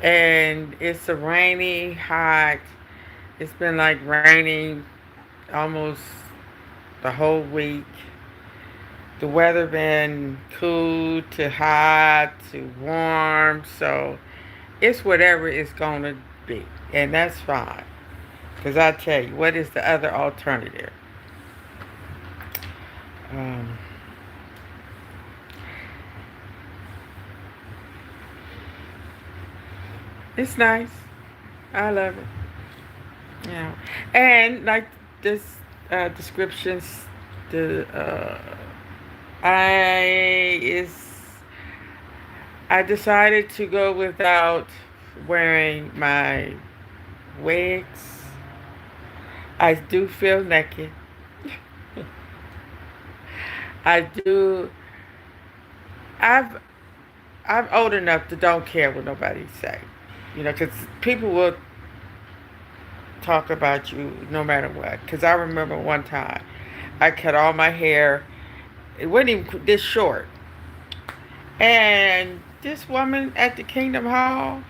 And it's a rainy, hot. It's been like raining almost the whole week. The weather been cool to hot to warm, so it's whatever it's gonna be, and that's fine. Cause I tell you, what is the other alternative? Um, it's nice. I love it. Yeah, and like this descriptions, the I is I decided to go without wearing my wigs. I do feel naked. I do. I've I'm old enough to don't care what nobody say. You know, because people will talk about you no matter what. Because I remember one time I cut all my hair. It wasn't even this short. And this woman at the Kingdom Hall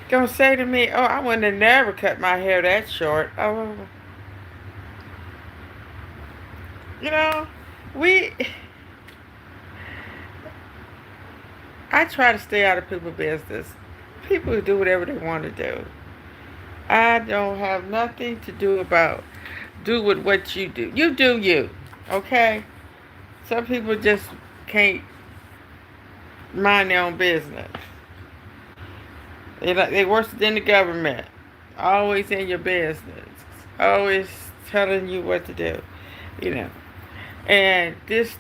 gonna say to me, "Oh, I wouldn't have never cut my hair that short." Oh, you know, we. I try to stay out of people's business. People do whatever they want to do. I don't have nothing to do with what you do. You do you, okay? Some people just can't mind their own business. They worse than the government. Always in your business. Always telling you what to do. You know. And this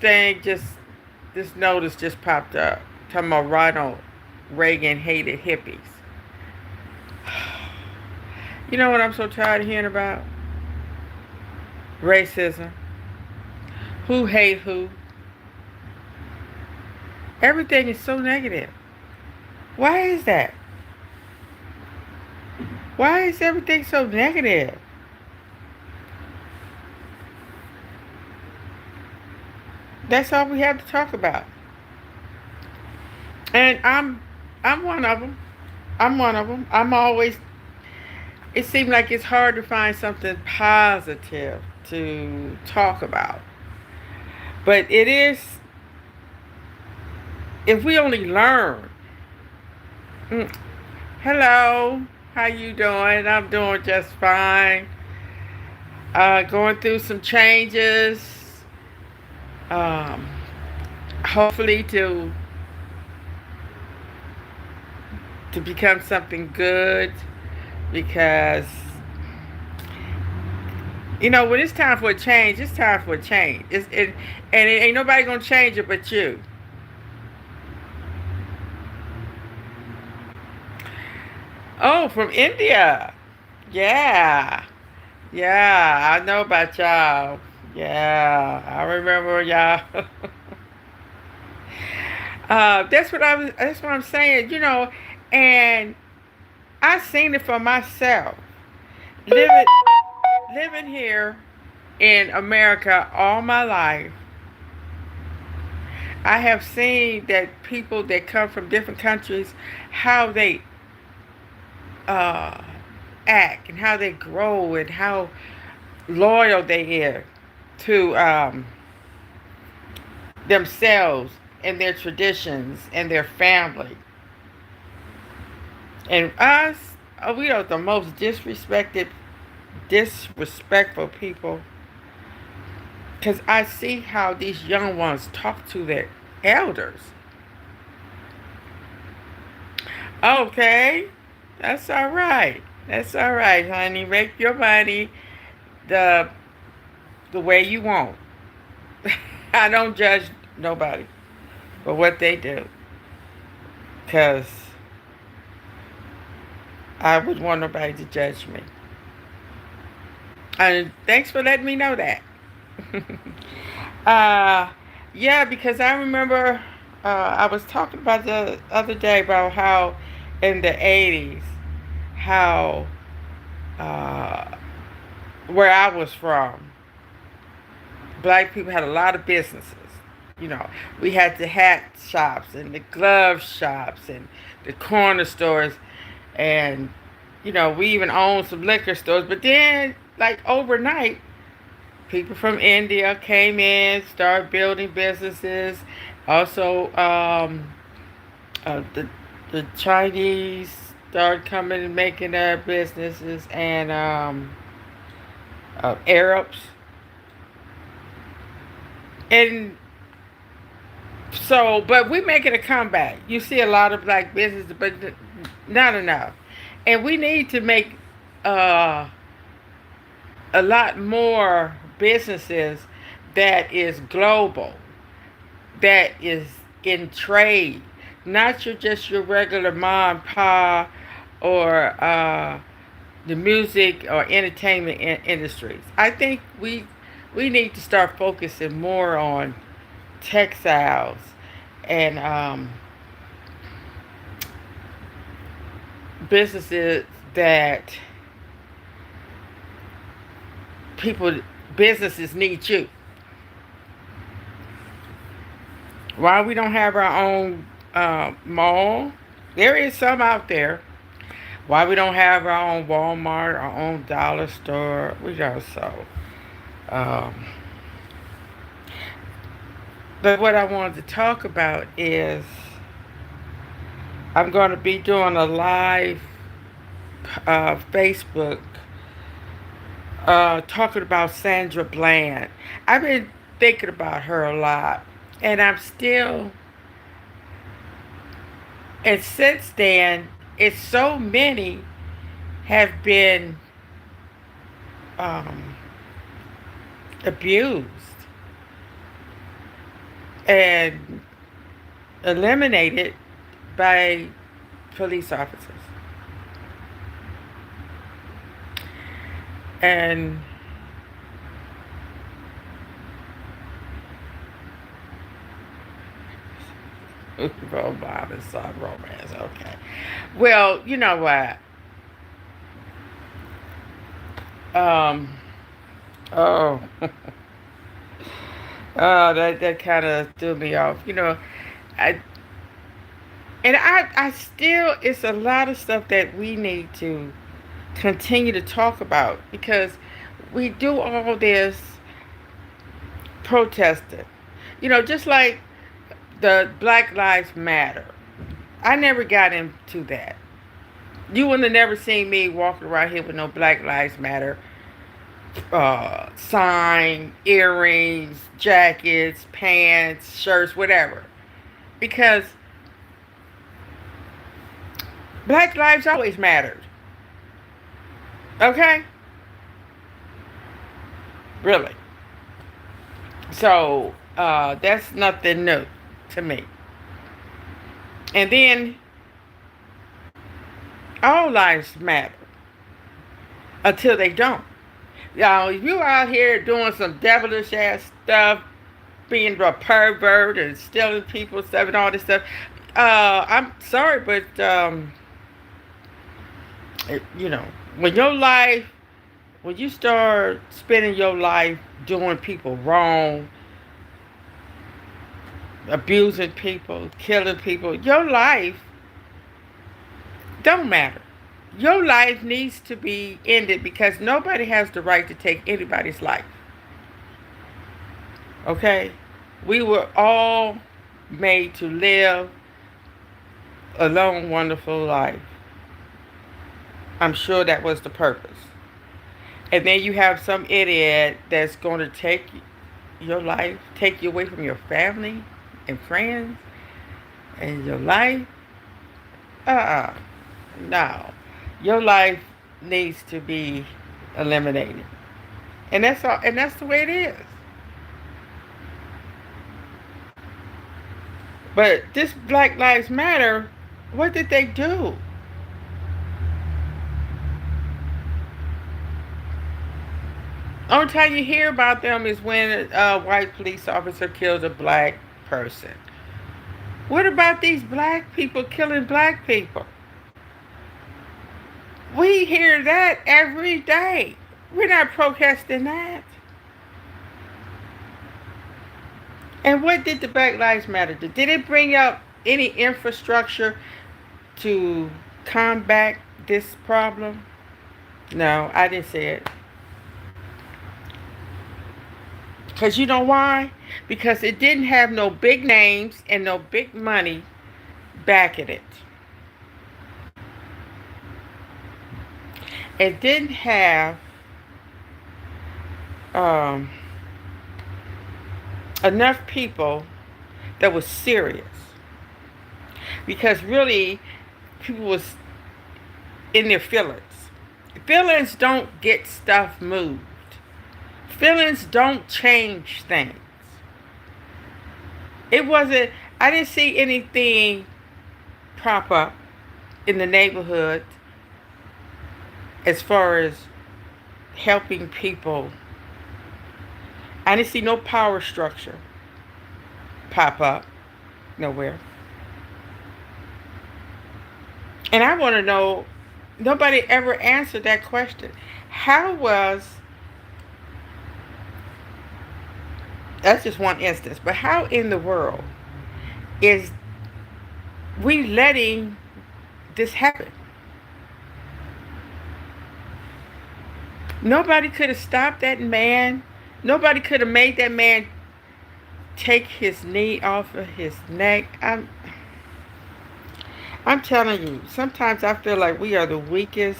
notice just popped up. Talking about Ronald Reagan hated hippies. You know what I'm so tired of hearing about? Racism. Who hate who? Everything is so negative. Why is that? Why is everything so negative? That's all we have to talk about. And I'm one of them. I'm one of them. I'm always. It seems like it's hard to find something positive to talk about. But it is, if we only learn. Mm, hello, how you doing? I'm doing just fine. Going through some changes. Um, hopefully to become something good, because when it's time for a change, it's time for a change. And it ain't nobody gonna change it but you. Oh, from India. Yeah. Yeah, I know about y'all. Yeah, I remember y'all. That's what I'm saying, and I seen it for myself. Living living here in America all my life, I have seen that people that come from different countries, how they uh, act and how they grow and how loyal they are to themselves and their traditions and their family. And us, we are the most disrespectful people, because I see how these young ones talk to their elders. Okay, that's all right. That's all right, honey. Make your money the the way you want. I don't judge nobody for what they do, because I wouldn't want nobody to judge me. And thanks for letting me know that. uh, yeah, because I remember I was talking about the other day about how in the 80s, how uh, where I was from, black people had a lot of businesses. We had the hat shops and the glove shops and the corner stores. And, we even own some liquor stores. But then, like overnight, people from India came in, started building businesses. Also, the Chinese started coming and making their businesses, and Arabs. And so, but we making a comeback. You see a lot of black businesses, but not enough. And we need to make uh, a lot more businesses that is global, that is in trade, not just your regular mom and pa or the music or entertainment industries. I think we need to start focusing more on textiles and businesses that people businesses need you. Why we don't have our own mall? There is some out there. Why we don't have our own Walmart, our own dollar store? We don't so. Um, but what I wanted to talk about is I'm going to be doing a live Facebook talking about Sandra Bland. I've been thinking about her a lot, and I'm still. And since then, it's so many have been um, abused and eliminated by police officers. And romance, romance. Okay. Well, you know what? Um. Oh. Oh, that kind of threw me off. I I still, it's a lot of stuff that we need to continue to talk about because we do all this protesting. Just like the Black Lives Matter. I never got into that. You wouldn't have never seen me walking around here with no Black Lives Matter sign, earrings, jackets, pants, shirts, whatever. Because Black lives always mattered. Okay? Really. So, that's nothing new to me. And then, all lives matter until they don't. Y'all, if you out here doing some devilish ass stuff, being a pervert and stealing people's stuff and all this stuff, I'm sorry, but you know, when your life, when you start spending your life doing people wrong, abusing people, killing people, your life don't matter. Your life needs to be ended because nobody has the right to take anybody's life. Okay? We were all made to live a long, wonderful life. I'm sure that was the purpose. And then you have some idiot that's going to take your life, take you away from your family and friends and your life. Uh-uh. No. Your life needs to be eliminated. And that's all, and that's the way it is. But this Black Lives Matter, what did they do? Only time you hear about them is when a white police officer kills a black person. What about these black people killing black people? We hear that every day. We're not protesting that. And what did the Black Lives Matter do? Did it bring up any infrastructure to combat this problem? No, I didn't say it. Because you know why? Because it didn't have no big names and no big money backing it. It didn't have um, enough people that was serious. Because really, people was in their feelings. Feelings don't get stuff moved. Feelings don't change things. It wasn't, I didn't see anything prop up in the neighborhood as far as helping people. I didn't see no power structure pop up nowhere. And I want to know, nobody ever answered that question. How was, that's just one instance, but how in the world is we letting this happen? Nobody could have stopped that man. Nobody could have made that man take his knee off of his neck. I'm telling you, sometimes I feel like we are the weakest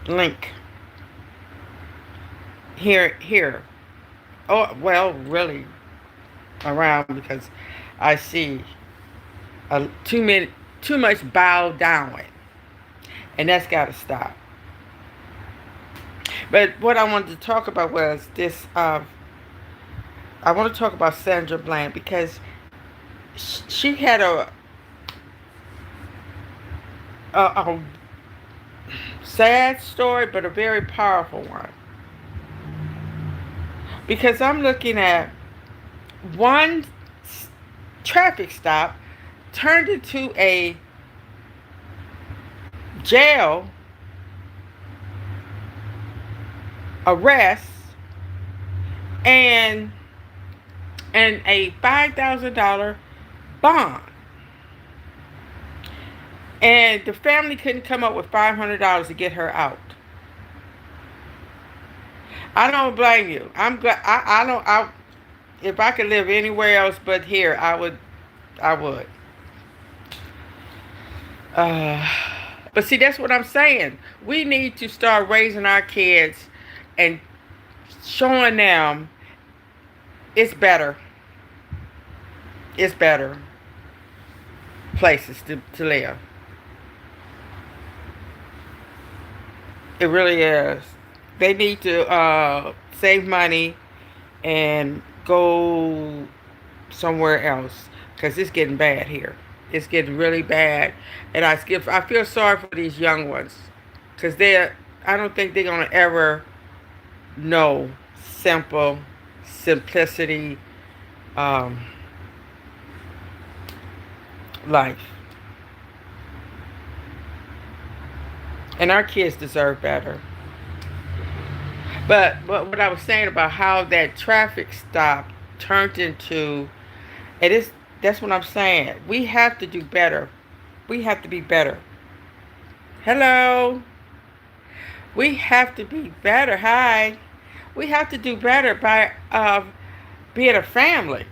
link here. Oh, well, really around, because I see too much bow down, and that's got to stop. But what I wanted to talk about was this. I want to talk about Sandra Bland, because she had a sad story, but a very powerful one. Because I'm looking at one traffic stop turned into a jail arrest and a $5,000 bond. And the family couldn't come up with $500 to get her out. I don't blame you. I'm glad. I don't. If I could live anywhere else but here, I would. I would. But see, that's what I'm saying. We need to start raising our kids and showing them it's better. It's better places to live. It really is. They need to save money and go somewhere else, because it's getting bad here. It's getting really bad, and I feel sorry for these young ones, because I don't think they're gonna ever know simplicity, life. And our kids deserve better. But what I was saying about how that traffic stop turned into, that's what I'm saying. We have to do better. We have to be better. Hello. We have to be better. Hi. We have to do better by being a family.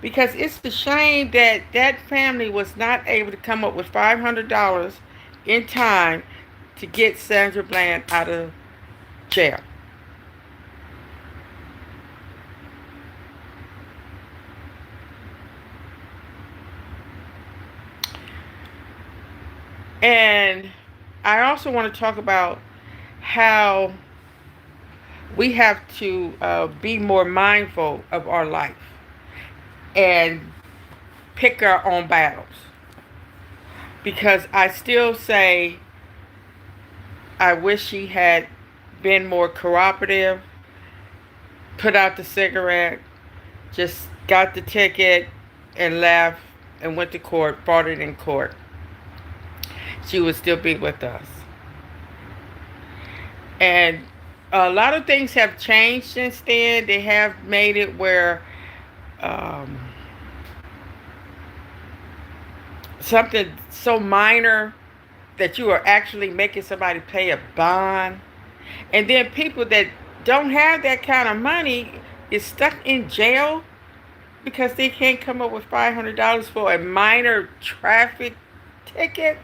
Because it's a shame that that family was not able to come up with $500 in time to get Sandra Bland out of jail. And I also want to talk about how we have to be more mindful of our life and pick our own battles. Because I still say I wish she had been more cooperative, put out the cigarette, just got the ticket and left and went to court, fought it in court. She would still be with us. And a lot of things have changed since then. They have made it where something so minor that you are actually making somebody pay a bond. And then people that don't have that kind of money is stuck in jail because they can't come up with $500 for a minor traffic ticket.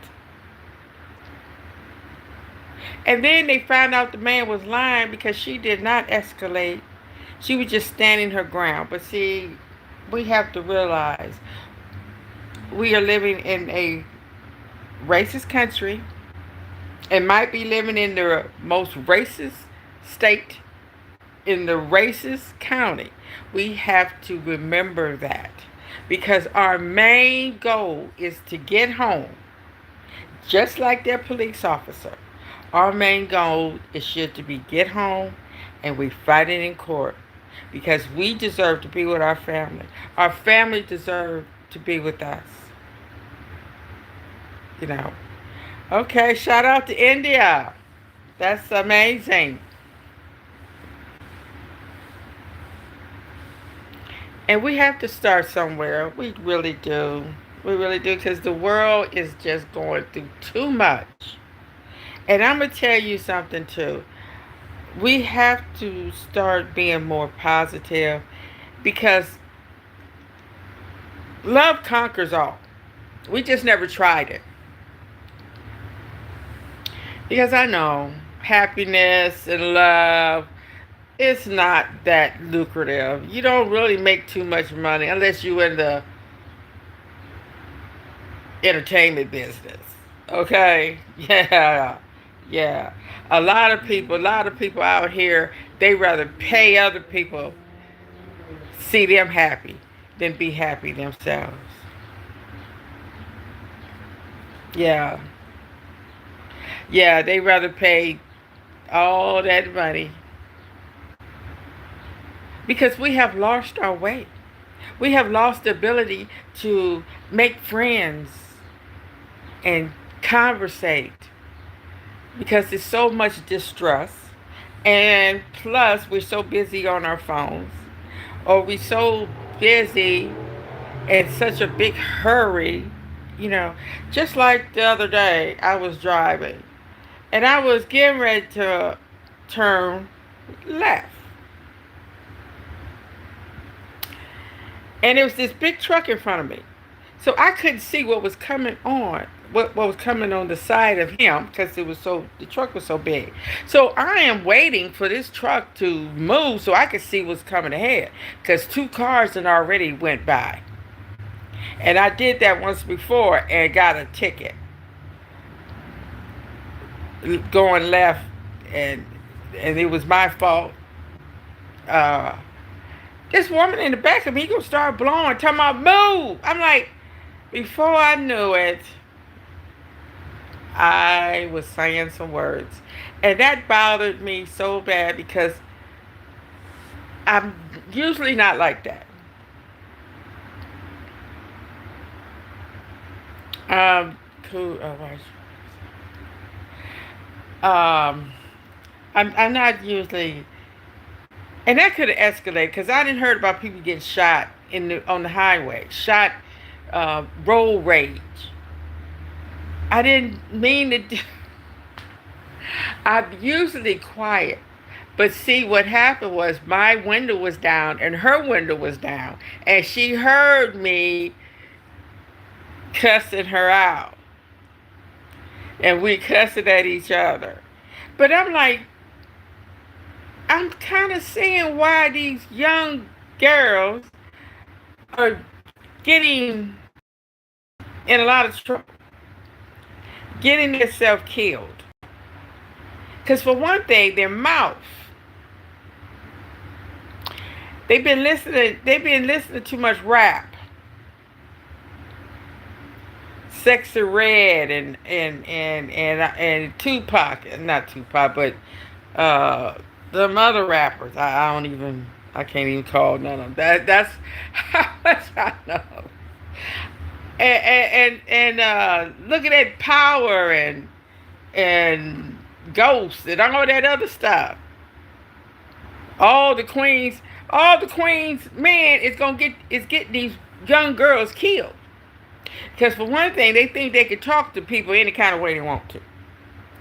And then they found out the man was lying because she did not escalate. She was just standing her ground. But see, we have to realize we are living in a racist country and might be living in the most racist state in the racist county. We have to remember that because our main goal is to get home, just like their police officer. Our main goal is should to be get home and we fight it in court because we deserve to be with our family. Our family deserve to be with us. You know. Okay, shout out to India. That's amazing. And we have to start somewhere. We really do. We really do because the world is just going through too much. And I'm going to tell you something too. We have to start being more positive because love conquers all. We just never tried it. Because I know happiness and love, it's not that lucrative. You don't really make too much money unless you're in the entertainment business. Okay? Yeah. Yeah. A lot of people out here, they rather pay other people see them happy than be happy themselves. Yeah. Yeah, they rather pay all that money because we have lost our way. We have lost the ability to make friends and conversate because there's so much distrust. And plus, we're so busy on our phones, or we're so busy in such a big hurry. You know, just like the other day, I was driving and I was getting ready to turn left. And there was this big truck in front of me. So I couldn't see what was coming on, what was coming on the side of him because the truck was so big. So I am waiting for this truck to move so I could see what's coming ahead because two cars had already went by. And I did that once before and got a ticket going left, and it was my fault. Uh, this woman in the back of me gonna start blowing, talking about move. I'm like, before I knew it, I was saying some words, and that bothered me so bad because I'm usually not like that. Cool. Um, I'm not usually, and that could have escalated because I didn't heard about people getting shot on the highway, shot, road rage. I didn't mean to. I'm usually quiet, but see what happened was my window was down and her window was down, and she heard me cussing her out, and we cussing at each other. But I'm like, I'm kind of seeing why these young girls are getting in a lot of trouble, getting themselves killed. Because for one thing, their mouth, they've been listening to too much rap. Sexy Red and Tupac, not Tupac, but the other rappers. I can't even call none of them. That's how much I know. And look at that Power and Ghost and all that other stuff. All the queens men is getting these young girls killed. Because for one thing, they think they can talk to people any kind of way they want to.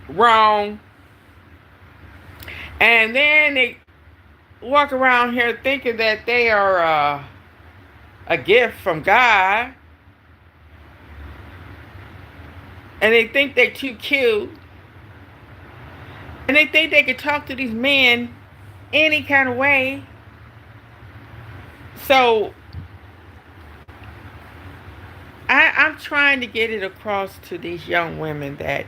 Wrong. And then they walk around here thinking that they are a gift from God. And they think they're too cute. And they think they can talk to these men any kind of way. So I'm trying to get it across to these young women that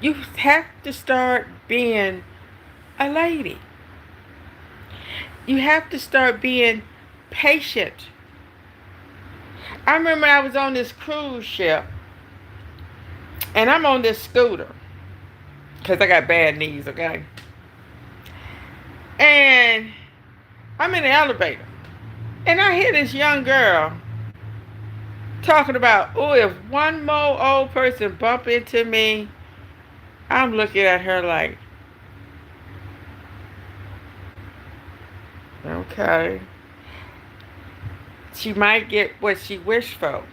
you have to start being a lady. You have to start being patient. I remember I was on this cruise ship, and I'm on this scooter because I got bad knees, okay? And I'm in the elevator, and I hear this young girl talking about, oh, if one more old person bump into me, I'm looking at her like, okay. She might get what she wished for,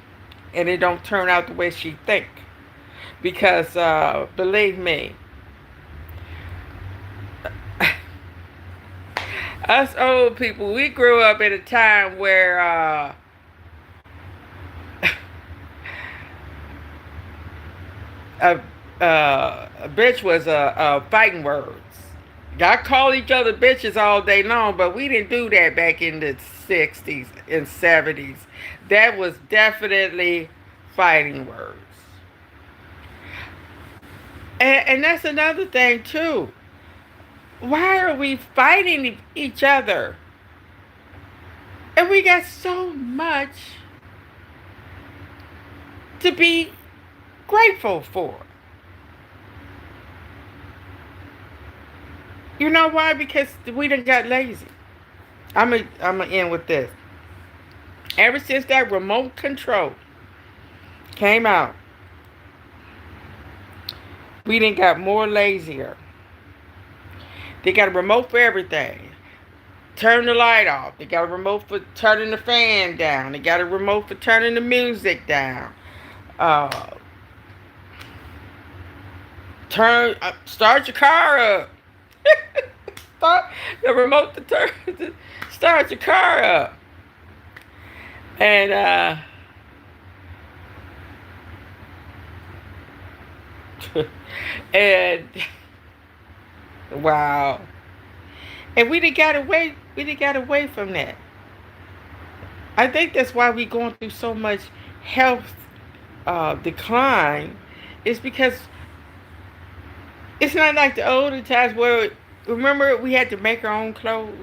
and it don't turn out the way she think. Because believe me, us old people, we grew up at a time where a, a bitch was a fighting words. Y'all call each other bitches all day long, but we didn't do that back in the 60s and 70s. That was definitely fighting words. And that's another thing, too. Why are we fighting each other? And we got so much to be grateful for. You know why? Because we done got lazy. I'm gonna end with this. Ever since that remote control came out, we done got more lazier. They got a remote for everything. Turn the light off. They got a remote for turning the fan down. They got a remote for turning the music down. Start your car up. Start the remote to start your car up. And and wow. And we done got away from that. I think that's why we going through so much health decline. Is because it's not like the older times where, remember, we had to make our own clothes.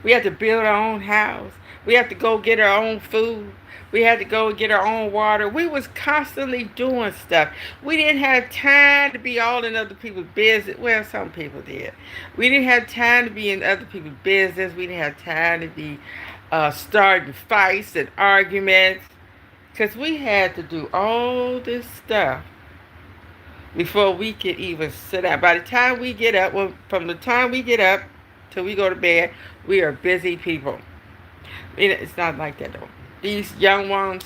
We had to build our own house. We had to go get our own food. We had to go get our own water. We was constantly doing stuff. We didn't have time to be all in other people's business. Well, some people did. We didn't have time to be in other people's business. We didn't have time to be starting fights and arguments. Because we had to do all this stuff before we could even sit down. By the time we get up, well, from the time we get up till we go to bed, we are busy people. It's not like that though. These young ones,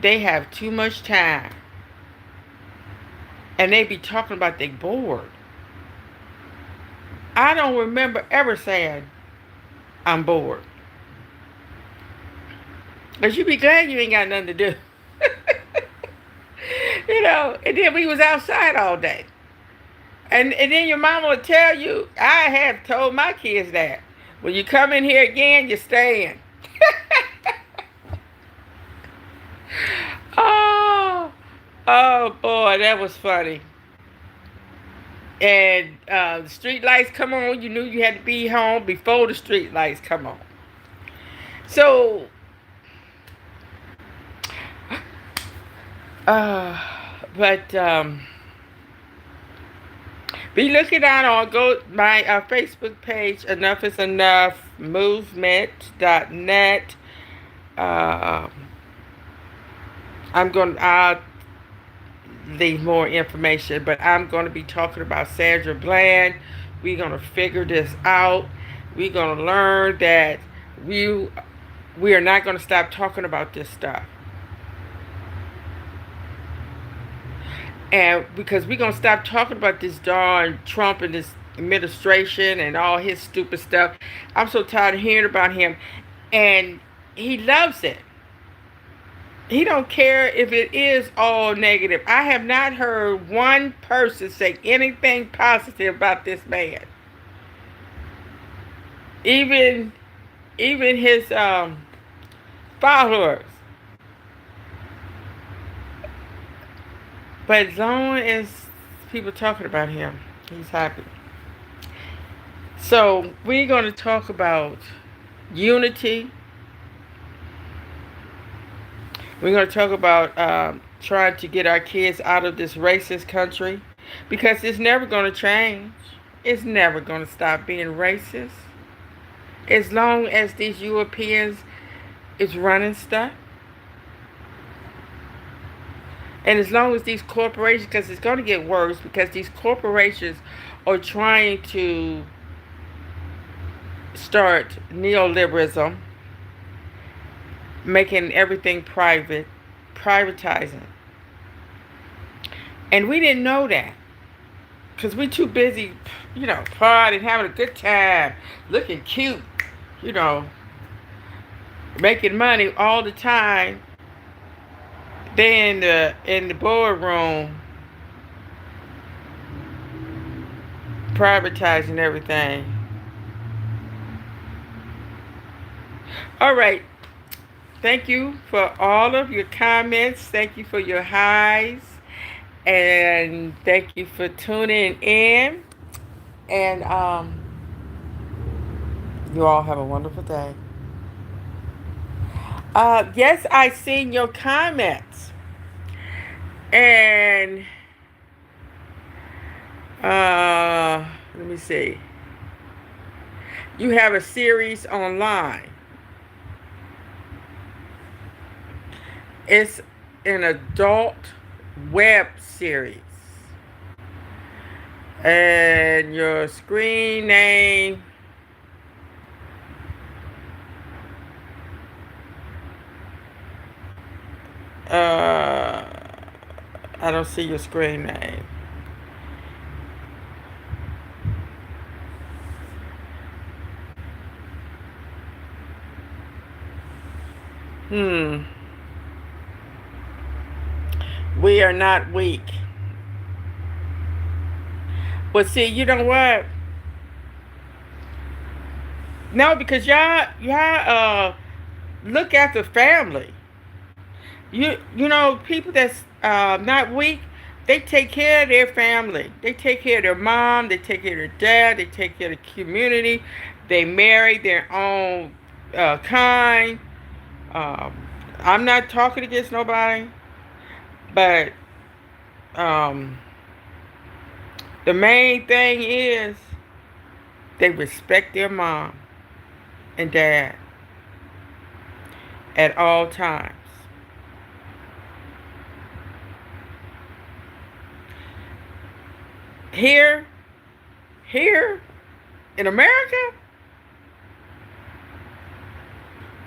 they have too much time. And they be talking about they bored. I don't remember ever saying, I'm bored. But you be glad you ain't got nothing to do. You know, and then we was outside all day. And then your mama will tell you, I have told my kids that. When you come in here again, you're staying. Oh boy, that was funny. And the street lights come on, you knew you had to be home before the street lights come on. So, but be looking out on my Facebook page, Enough is Enough Movement.net. I'll leave more information, but I'm going to be talking about Sandra Bland. We're going to figure this out. We're going to learn that we are not going to stop talking about this stuff. And because we're going to stop talking about this darn Trump and this administration and all his stupid stuff. I'm so tired of hearing about him. And he loves it. He don't care if it is all negative. I have not heard one person say anything positive about this man. Even his followers. But as long as people talking about him, he's happy. So we're going to talk about unity. We're going to talk about trying to get our kids out of this racist country, because it's never going to change. It's never going to stop being racist. As long as these Europeans is running stuff. And as long as these corporations, because it's going to get worse, because these corporations are trying to start neoliberalism, making everything private, privatizing. And we didn't know that, because we're too busy, partying, having a good time, looking cute, making money all the time. Then in the boardroom, privatizing everything. All right. Thank you for all of your comments. Thank you for your highs. And thank you for tuning in. And you all have a wonderful day. Yes, I seen your comments. And let me see. You have a series online. It's an adult web series. And your screen name, I don't see your screen name. We are not weak. But see, you know what? No, because y'all look at the family. People that's not weak, they take care of their family. They take care of their mom. They take care of their dad. They take care of the community. They marry their own kind. I'm not talking against nobody, but the main thing is they respect their mom and dad at all times. Here in America,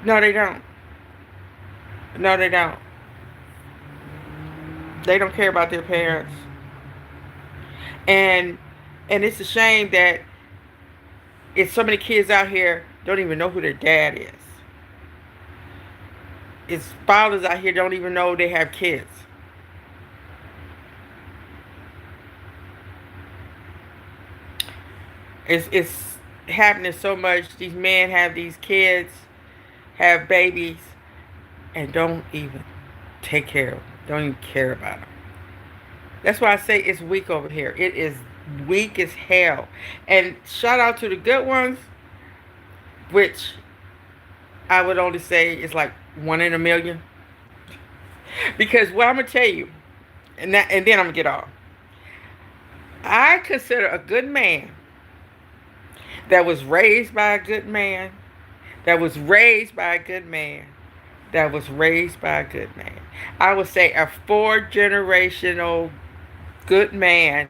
no, they don't. No, they don't. They don't care about their parents. And it's a shame that it's so many kids out here don't even know who their dad is. It's fathers out here don't even know they have kids. It's happening so much. These men have these kids, have babies, and don't even take care of them. Don't even care about them. That's why I say it's weak over here. It is weak as hell. And shout out to the good ones, which I would only say is like 1 in a million. Because what I'm going to tell you, and then I'm going to get off. I consider a good man that was raised by a good man, that was raised by a good man, that was raised by a good man. I would say a 4-generational good man.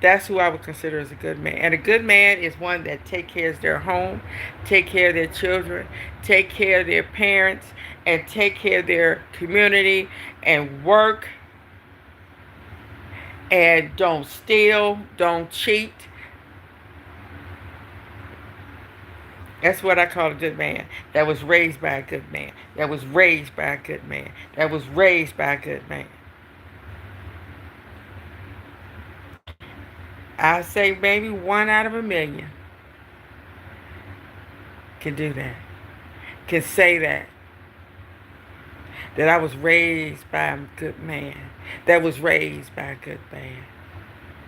That's who I would consider as a good man. And a good man is one that take care of their home, take care of their children, take care of their parents, and take care of their community, and work And don't steal, don't cheat. That's what I call a good man. That was raised by a good man. That was raised by a good man. That was raised by a good man. I say maybe 1 out of 1 million can do that. Can say that. That I was raised by a good man. That was raised by a good man.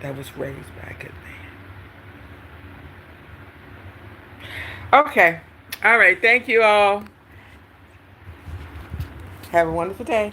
That was raised by a good man. Okay. All right. Thank you all. Have a wonderful day.